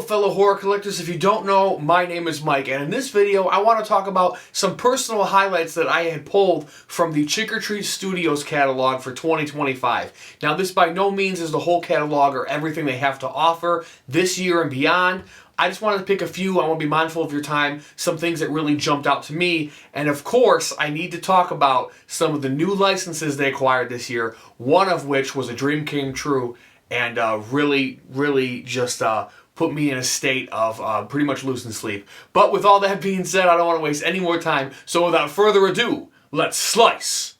fellow horror collectors. If you don't know, my name is Mike, and in this video I want to talk about some personal highlights that I had pulled from the Trick or Treat Studios catalog for 2025. Now, this by no means is the whole catalog or everything they have to offer this year and beyond. I just wanted to pick a few. I want to be mindful of your time, some things that really jumped out to me, and of course I need to talk about some of the new licenses they acquired this year, one of which was a dream came true and really just put me in a state of pretty much losing sleep. But with all that being said, I don't want to waste any more time, so without further ado, let's slice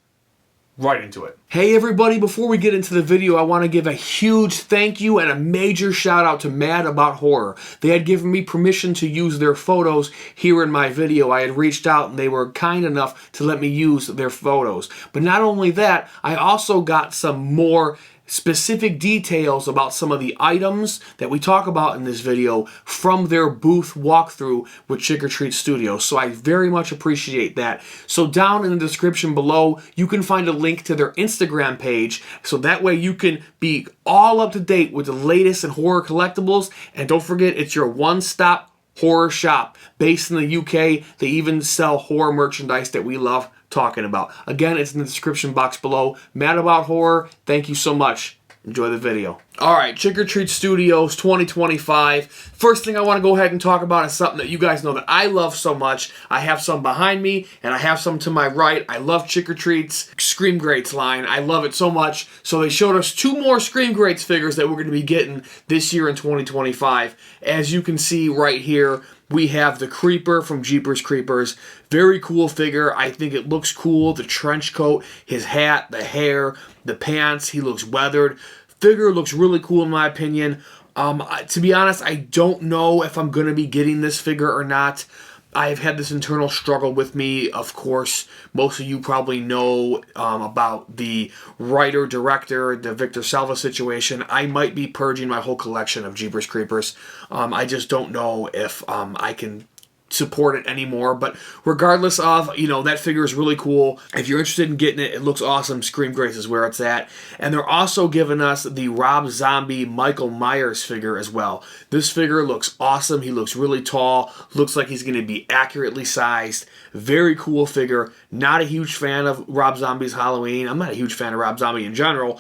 right into it. Hey everybody, before we get into the video, I want to give a huge thank you and a major shout out to madabouthorror. They had given me permission to use their photos here in my video. I had reached out and they were kind enough to let me use their photos. But not only that, I also got some more specific details about some of the items that we talk about in this video from their booth walkthrough with Trick or Treat Studios. So I very much appreciate that. So down in the description below, you can find a link to their Instagram page, so that way you can be all up to date with the latest in horror collectibles. And don't forget, it's your one-stop horror shop based in the UK. They even sell horror merchandise that we love talking about. Again, it's in the description box below. Madabouthorror, thank you so much. Enjoy the video. Alright, Trick or Treat Studios 2025. First thing I want to go ahead and talk about is something that you guys know that I love so much. I have some behind me, and I have some to my right. I love Trick or Treat's Scream Grates line. I love it so much. So they showed us two more Scream Grates figures that we're going to be getting this year in 2025. As you can see right here, we have the Creeper from Jeepers Creepers. Very cool figure. I think it looks cool. The trench coat, his hat, the hair, the pants. He looks weathered. Figure looks really cool in my opinion. To be honest, I don't know if I'm going to be getting this figure or not. I've had this internal struggle with me. Of course, most of you probably know about the writer-director, the Victor Salva situation. I might be purging my whole collection of Jeepers Creepers. I just don't know if I can support it anymore, but regardless of, that figure is really cool. If you're interested in getting it, it looks awesome. Scream Grace is where it's at. And they're also giving us the Rob Zombie Michael Myers figure as well. This figure looks awesome. He looks really tall, looks like he's going to be accurately sized. Very cool figure. Not a huge fan of Rob Zombie's Halloween. I'm not a huge fan of Rob Zombie in general.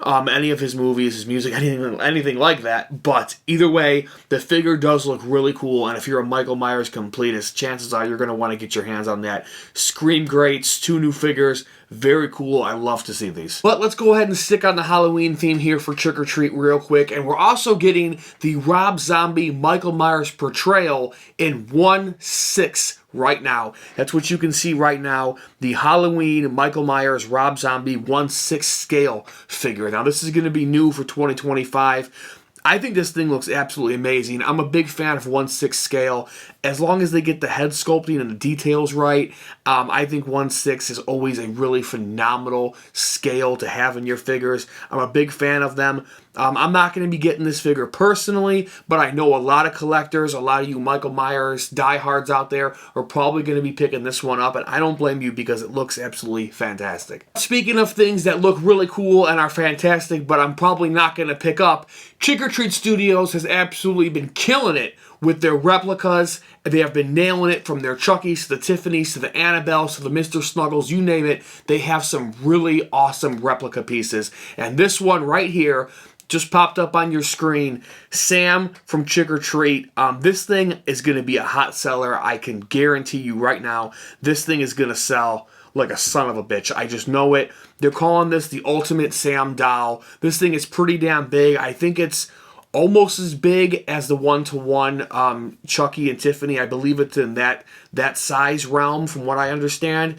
Any of his movies, his music, anything like that. But either way, the figure does look really cool, and if you're a Michael Myers completist, chances are you're going to want to get your hands on that. Scream Grates, two new figures, very cool. I love to see these. But let's go ahead and stick on the Halloween theme here for Trick or Treat real quick, and we're also getting the Rob Zombie Michael Myers portrayal in 1/6 right now. That's what you can see right now. The Halloween Michael Myers Rob Zombie 1/6 scale figure. Now this is going to be new for 2025. I think this thing looks absolutely amazing. I'm a big fan of 1/6 scale. As long as they get the head sculpting and the details right, I think 1/6 is always a really phenomenal scale to have in your figures. I'm a big fan of them. I'm not going to be getting this figure personally, but I know a lot of collectors, a lot of you Michael Myers diehards out there are probably going to be picking this one up, and I don't blame you because it looks absolutely fantastic. Speaking of things that look really cool and are fantastic, but I'm probably not going to pick up, Trick or Treat Studios has absolutely been killing it with their replicas. They have been nailing it, from their Chuckies to the Tiffany's to the Annabelles to the Mr. Snuggles, you name it. They have some really awesome replica pieces. And this one right here just popped up on your screen. Sam from Trick or Treat. This thing is going to be a hot seller. I can guarantee you right now, this thing is going to sell like a son of a bitch. I just know it. They're calling this the Ultimate Sam doll. This thing is pretty damn big. I think it's almost as big as the one-to-one Chucky and Tiffany. I believe it's in that size realm from what I understand.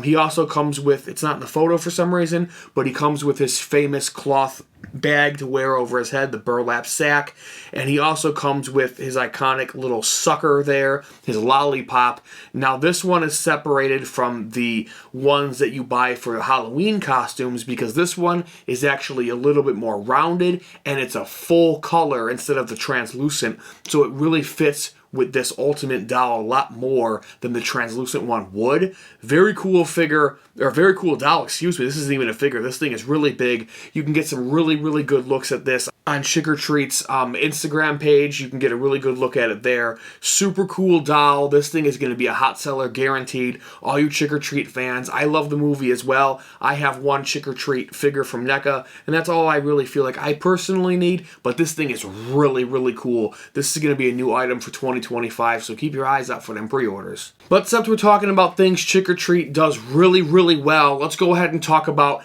He also comes with, it's not in the photo for some reason, but he comes with his famous cloth bag to wear over his head, the burlap sack. And he also comes with his iconic little sucker there, his lollipop. Now this one is separated from the ones that you buy for Halloween costumes because this one is actually a little bit more rounded and it's a full color instead of the translucent. So it really fits with this Ultimate doll a lot more than the translucent one would. Very cool figure, or very cool doll, excuse me. This isn't even a figure. This thing is really big. You can get some really, really good looks at this. on Trick or Treat's Instagram page. You can get a really good look at it there. Super cool doll. This thing is going to be a hot seller guaranteed. All you Trick or Treat fans. I love the movie as well. I have one Trick or Treat figure from NECA, and that's all I really feel like I personally need, but this thing is really, really cool. This is going to be a new item for 2025, so keep your eyes out for them pre-orders. But since we're talking about things Trick or Treat does really, really well, let's go ahead and talk about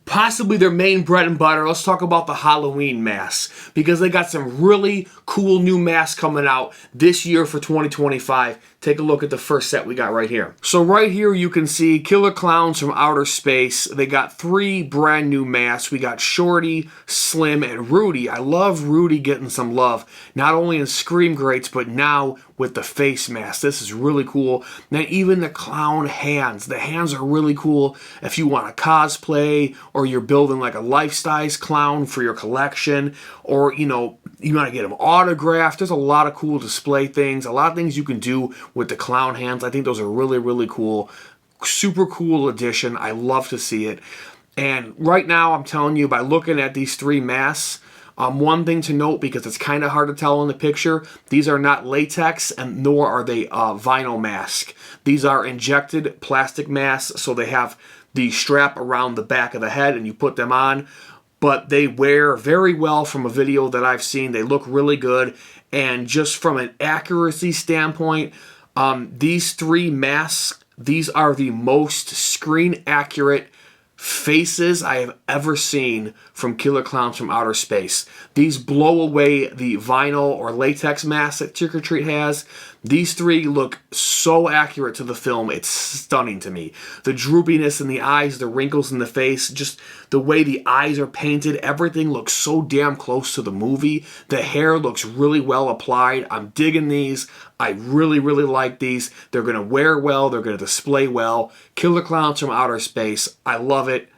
possibly their main bread and butter. Let's talk about the Halloween masks, because they got some really cool new masks coming out this year for 2025. Take a look at the first set we got right here. So right here you can see Killer Clowns from Outer Space. They got 3 brand new masks. We got Shorty, Slim, and Rudy. I love Rudy getting some love, not only in Scream Grates, but now with the face mask. This is really cool. Now even the clown hands. The hands are really cool if you want to cosplay, or you're building like a life-size clown for your collection, or you know, you want to get them autographed. There's a lot of cool display things, a lot of things you can do with the clown hands. I think those are really, really cool. Super cool addition. I love to see it. And right now, I'm telling you, by looking at these 3 masks, one thing to note, because it's kind of hard to tell in the picture, these are not latex, and nor are they vinyl masks. These are injected plastic masks, so they have the strap around the back of the head, and you put them on. But they wear very well from a video that I've seen. They look really good. And just from an accuracy standpoint, these 3 masks, these are the most screen accurate faces I have ever seen from Killer Clowns from Outer Space. These blow away the vinyl or latex masks that Trick or Treat has. These 3 look so accurate to the film. It's stunning to me. The droopiness in the eyes, the wrinkles in the face, just the way the eyes are painted, everything looks so damn close to the movie. The hair looks really well applied. I'm digging these. I really, really like these. They're going to wear well. They're going to display well. Killer Clowns from Outer Space. I love it.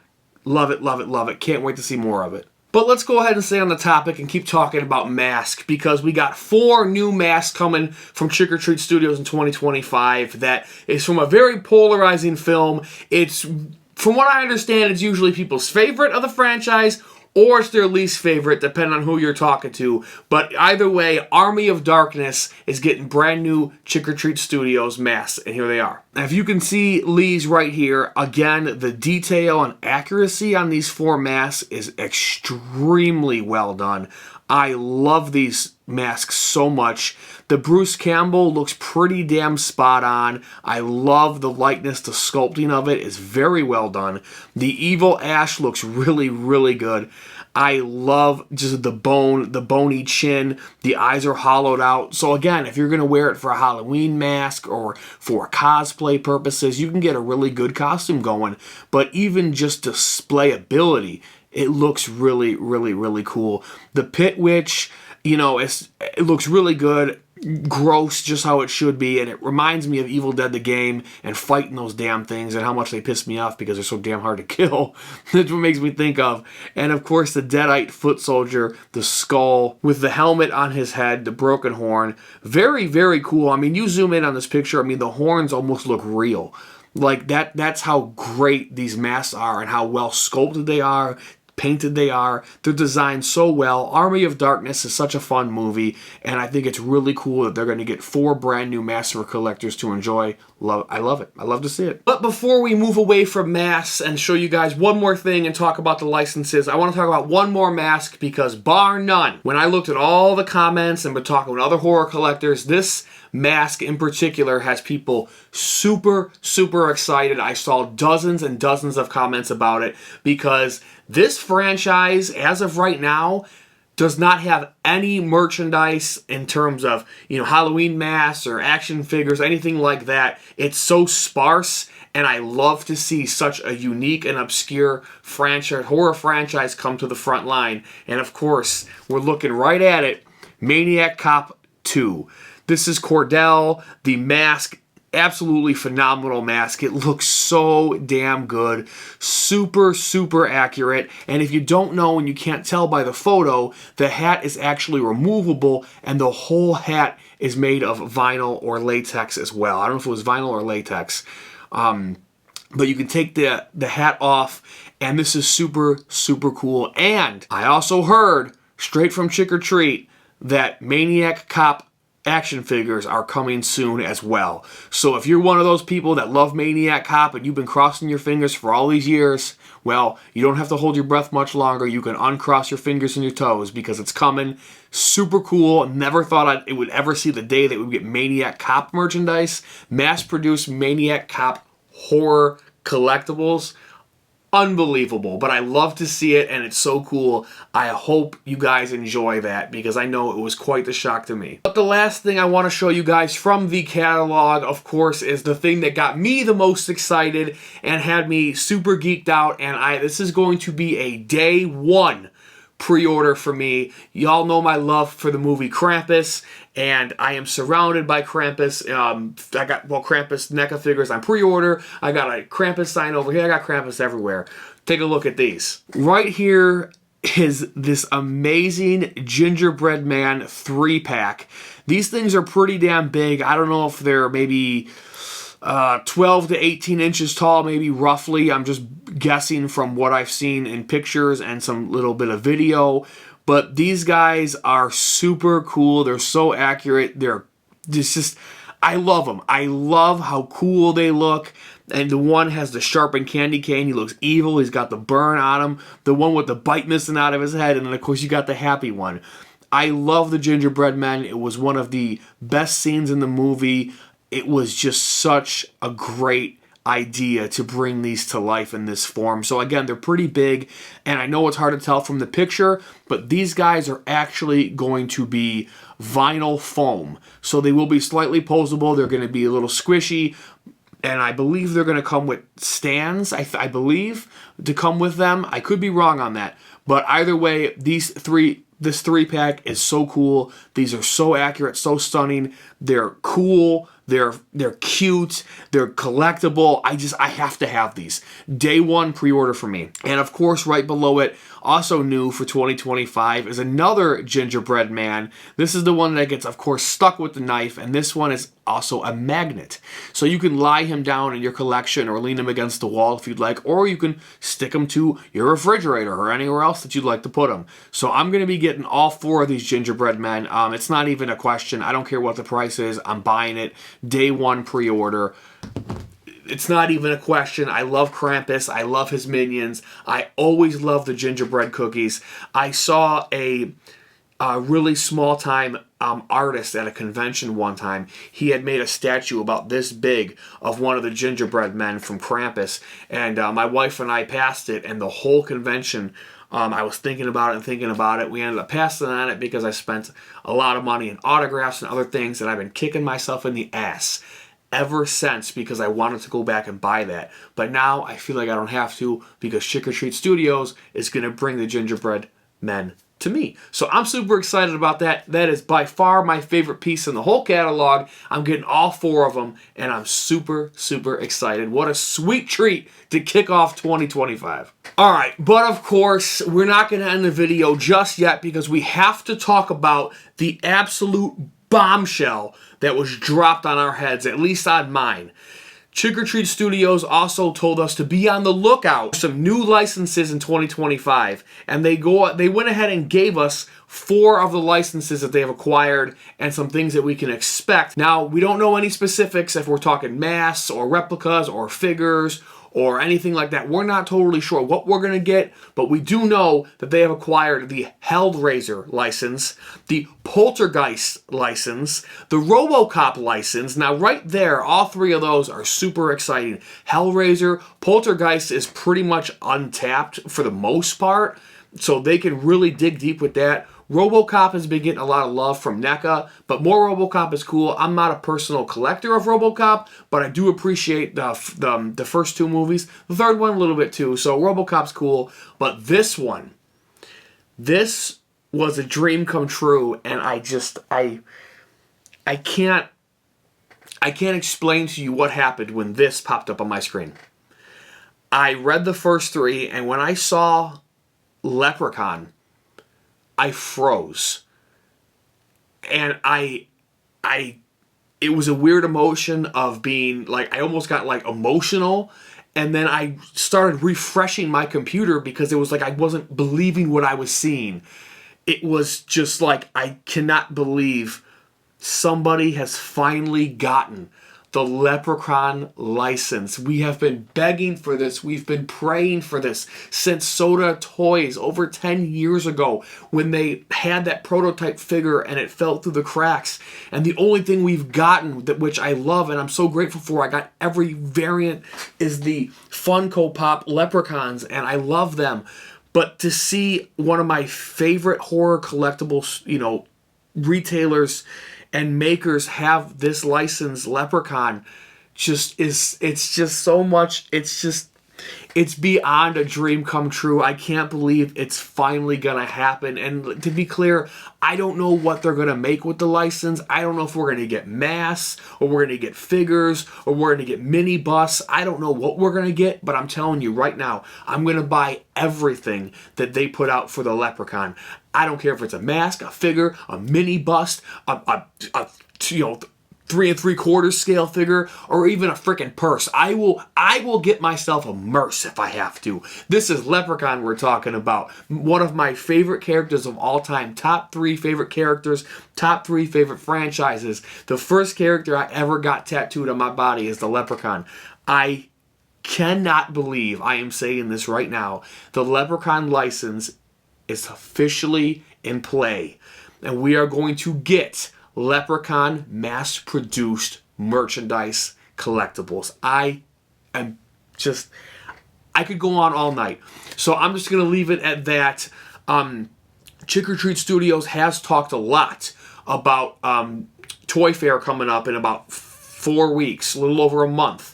Love it, love it, love it. Can't wait to see more of it. But let's go ahead and stay on the topic and keep talking about masks, because we got 4 new masks coming from Trick or Treat Studios in 2025 that is from a very polarizing film. It's, from what I understand, it's usually people's favorite of the franchise, or it's their least favorite, depending on who you're talking to. But either way, Army of Darkness is getting brand new Trick or Treat Studios masks, and here they are. Now, if you can see Lee's right here, again, the detail and accuracy on these 4 masks is extremely well done. I love these masks so much. The Bruce Campbell looks pretty damn spot on. I love the likeness, the sculpting of it is very well done. The Evil Ash looks really, really good. I love just the bony chin. The eyes are hollowed out. So again, if you're going to wear it for a Halloween mask or for cosplay purposes, you can get a really good costume going. But even just displayability, it looks really, really, really cool. The Pit Witch, you know, it looks really good. Gross, just how it should be, and it reminds me of Evil Dead the game and fighting those damn things and how much they piss me off because they're so damn hard to kill. That's what makes me think of. And of course the Deadite foot soldier, the skull with the helmet on his head, the broken horn. Very, very cool. I mean, you zoom in on this picture, I mean, the horns almost look real. Like that's how great these masks are and how well sculpted they are, painted they are. They're designed so well. Army of Darkness is such a fun movie, and I think it's really cool that they're going to get 4 brand new masks for collectors to enjoy. I love it. I love to see it. But before we move away from masks and show you guys one more thing and talk about the licenses, I want to talk about one more mask, because bar none, when I looked at all the comments and been talking with other horror collectors, this mask in particular has people super, super excited. I saw dozens and dozens of comments about it, because this franchise, as of right now, does not have any merchandise in terms of, you know, Halloween masks or action figures, anything like that. It's so sparse, and I love to see such a unique and obscure franchise, horror franchise come to the front line. And of course, we're looking right at it, Maniac Cop 2. This is Cordell, the mask. Absolutely phenomenal mask. It looks so damn good. Super, super accurate. And if you don't know and you can't tell by the photo, the hat is actually removable, and the whole hat is made of vinyl or latex as well. I don't know if it was vinyl or latex. But you can take the hat off, and this is super, super cool. And I also heard straight from Trick or Treat, that Maniac Cop action figures are coming soon as well. So if you're one of those people that love Maniac Cop and you've been crossing your fingers for all these years, well, you don't have to hold your breath much longer. You can uncross your fingers and your toes because it's coming. Super cool. Never thought it would ever see the day that we would get Maniac Cop merchandise. Mass-produced Maniac Cop horror collectibles. Unbelievable, but I love to see it, and it's so cool. I hope you guys enjoy that because I know it was quite the shock to me. But the last thing I want to show you guys from the catalog, of course, is the thing that got me the most excited and had me super geeked out, and this is going to be a day one pre-order for me. Y'all know my love for the movie Krampus, and I am surrounded by Krampus. I got, Krampus NECA figures on pre-order. I got a Krampus sign over here. I got Krampus everywhere. Take a look at these. Right here is this amazing Gingerbread Man 3-pack. These things are pretty damn big. I don't know if they're maybe 12 to 18 inches tall, maybe roughly. I'm just guessing from what I've seen in pictures and some little bit of video. But these guys are super cool. They're so accurate. They're just, I love them. I love how cool they look. And the one has the sharpened candy cane. He looks evil. He's got the burn on him. The one with the bite missing out of his head. And then, of course, you got the happy one. I love the Gingerbread Men. It was one of the best scenes in the movie. It was just such a great idea to bring these to life in this form. So again, they're pretty big, and I know it's hard to tell from the picture, but these guys are actually going to be vinyl foam. So they will be slightly posable. They're going to be a little squishy, and I believe they're going to come with stands, I believe, to come with them. I could be wrong on that. But either way, this 3-pack is so cool. These are so accurate, so stunning. They're cool. They're cute. They're collectible. I have to have these. Day one pre-order for me. And of course, right below it, also new for 2025, is another Gingerbread Man. This is the one that gets, of course, stuck with the knife, and this one is also a magnet. So you can lie him down in your collection or lean him against the wall if you'd like, or you can stick him to your refrigerator or anywhere else that you'd like to put him. So I'm going to be getting all 4 of these Gingerbread Men. It's not even a question. I don't care what the price is. I'm buying it. Day one pre-order. It's not even a question. I love Krampus. I love his minions. I always love the gingerbread cookies. I saw a really small-time artist at a convention one time. He had made a statue about this big of one of the Gingerbread Men from Krampus, and my wife and I passed it, and the whole convention, I was thinking about it and thinking about it. We ended up passing on it because I spent a lot of money in autographs and other things, and I've been kicking myself in the ass ever since because I wanted to go back and buy that. But now I feel like I don't have to because Trick or Treat Studios is going to bring the Gingerbread Men to me. So I'm super excited about that. That is by far my favorite piece in the whole catalog. I'm getting all 4 of them, and I'm super, super excited. What a sweet treat to kick off 2025. All right, but of course, we're not going to end the video just yet because we have to talk about the absolute bombshell that was dropped on our heads, at least on mine. Trick or Treat Studios also told us to be on the lookout for some new licenses in 2025, and they went ahead and gave us 4 of the licenses that they have acquired and some things that we can expect. Now, we don't know any specifics if we're talking masks or replicas or figures or anything like that. We're not totally sure what we're going to get, but we do know that they have acquired the Hellraiser license, the Poltergeist license, the RoboCop license. Now, right there, all 3 of those are super exciting. Hellraiser, Poltergeist is pretty much untapped for the most part, so they can really dig deep with that. RoboCop has been getting a lot of love from NECA, but more RoboCop is cool. I'm not a personal collector of RoboCop, but I do appreciate the first 2 movies. The third one a little bit too, so RoboCop's cool. But this one, this was a dream come true, and I can't explain to you what happened when this popped up on my screen. I read the first 3, and when I saw Leprechaun, I froze. And it was a weird emotion of being like, I almost got like emotional, and then I started refreshing my computer because it was like I wasn't believing what I was seeing. it was just like, I cannot believe somebody has finally gotten the Leprechaun license. We have been begging for this. We've been praying for this since Soda Toys over 10 years ago when they had that prototype figure and it fell through the cracks. And the only thing we've gotten, that which I love and I'm so grateful for, I got every variant, is the Funko Pop Leprechauns, and I love them. But to see one of my favorite horror collectibles, retailers and makers have this licensed Leprechaun, it's just so much. It's beyond a dream come true. I can't believe it's finally gonna happen. And to be clear, I don't know what they're gonna make with the license. I don't know if we're gonna get masks, or we're gonna get figures, or we're gonna get mini busts. I don't know what we're gonna get, but I'm telling you right now, I'm gonna buy everything that they put out for the Leprechaun. I don't care if it's a mask, a figure, a mini bust, a 3 3/4 scale figure, or even a freaking purse. I will get myself a merce if I have to. This is Leprechaun we're talking about. One of my favorite characters of all time. Top 3 favorite characters, top 3 favorite franchises. The first character I ever got tattooed on my body is the Leprechaun. I cannot believe I am saying this right now. The Leprechaun license is officially in play, and we are going to get Leprechaun mass-produced merchandise collectibles. I could go on all night. So I'm just going to leave it at that. Trick or Treat Studios has talked a lot about Toy Fair coming up in about 4 weeks, a little over a month.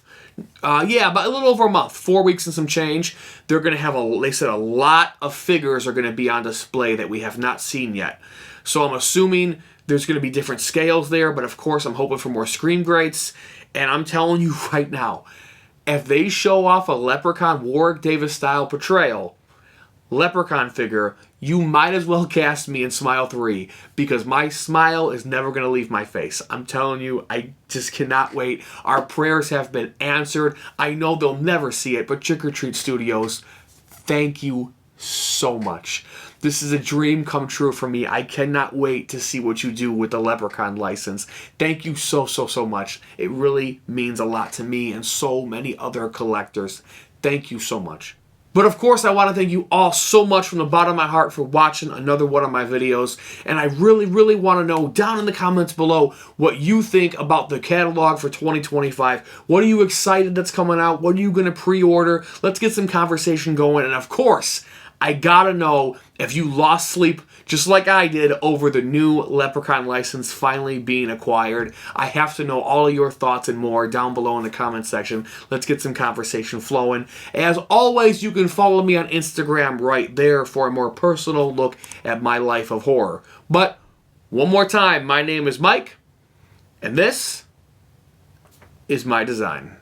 About a little over a month, 4 weeks and some change. They're going to have they said a lot of figures are going to be on display that we have not seen yet. So I'm assuming there's going to be different scales there, but of course I'm hoping for more screen grates. And I'm telling you right now, if they show off a Leprechaun Warwick Davis style portrayal Leprechaun figure, you might as well cast me in Smile 3, because my smile is never going to leave my face. I'm telling you, I just cannot wait. Our prayers have been answered. I know they'll never see it, but Trick or Treat Studios, thank you so much. This is a dream come true for me. I cannot wait to see what you do with the Leprechaun license. Thank you so much. It really means a lot to me and so many other collectors. Thank you so much. But of course, I want to thank you all so much from the bottom of my heart for watching another one of my videos. And I really want to know down in the comments below what you think about the catalog for 2025. What are you excited that's coming out? What are you going to pre-order? Let's get some conversation going. And of course, I gotta know if you lost sleep just like I did over the new Leprechaun license finally being acquired. I have to know all of your thoughts and more down below in the comment section. Let's get some conversation flowing. As always, you can follow me on Instagram right there for a more personal look at my life of horror. But one more time, my name is Mike, and this is my design.